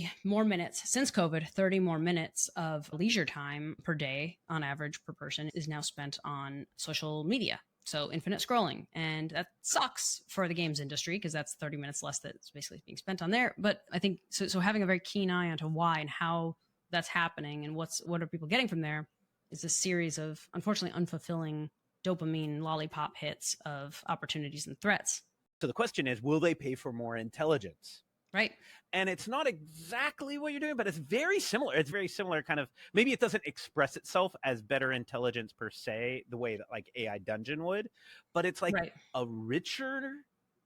30 more minutes since COVID, 30 more minutes of leisure time per day on average per person is now spent on social media. So infinite scrolling. And that sucks for the games industry because that's 30 minutes less that's basically being spent on there. But I think so having a very keen eye onto why and how that's happening and what are people getting from there is a series of unfortunately unfulfilling dopamine lollipop hits of opportunities and threats. So the question is, will they pay for more intelligence? Right. And it's not exactly what you're doing, but it's very similar. It's very similar kind of, maybe it doesn't express itself as better intelligence per se, the way that like AI Dungeon would, but it's like a richer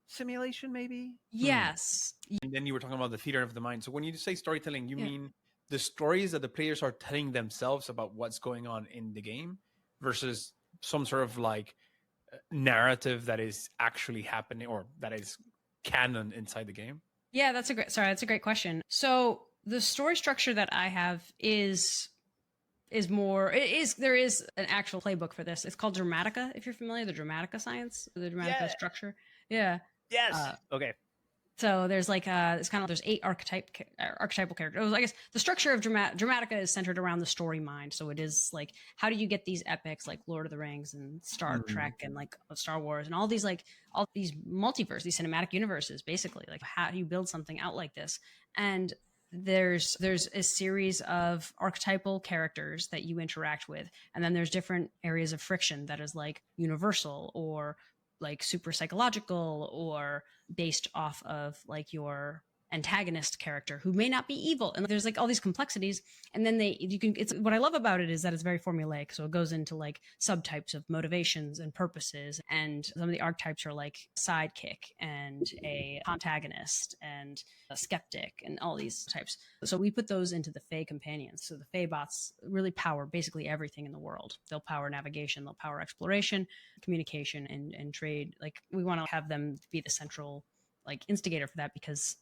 simulation maybe? Yes. And then you were talking about the theater of the mind. So when you say storytelling, you mean the stories that the players are telling themselves about what's going on in the game versus some sort of like narrative that is actually happening or that is canon inside the game? Yeah, that's a great question. So the story structure that I have is there is an actual playbook for this. It's called Dramatica, if you're familiar, the Dramatica science, the Dramatica structure. Yeah. Yes. Okay. So there's like there's 8 archetypal characters. I guess the structure of Dramatica is centered around the story mind. So it is like, how do you get these epics like Lord of the Rings and Star Trek and like Star Wars and all these multiverse, these cinematic universes, basically, like how do you build something out like this? And there's a series of archetypal characters that you interact with, and then there's different areas of friction that is like universal or like super psychological or based off of like your antagonist character who may not be evil, and there's like all these complexities. And then it's what I love about it is that it's very formulaic, so it goes into like subtypes of motivations and purposes, and some of the archetypes are like sidekick and a antagonist and a skeptic and all these types. So we put those into the Fae companions. So the Fae bots really power basically everything in the world. They'll power navigation, they'll power exploration, communication, and trade. Like we want to have them be the central like instigator for that, because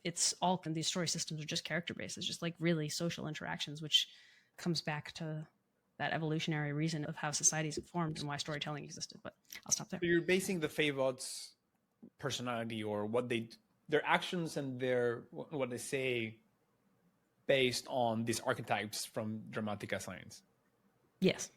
it's all, these story systems are just character based. It's just like really social interactions, which comes back to that evolutionary reason of how societies formed and why storytelling existed. But I'll stop there. So you're basing the Favot's personality or their actions and what they say based on these archetypes from Dramatica science. Yes.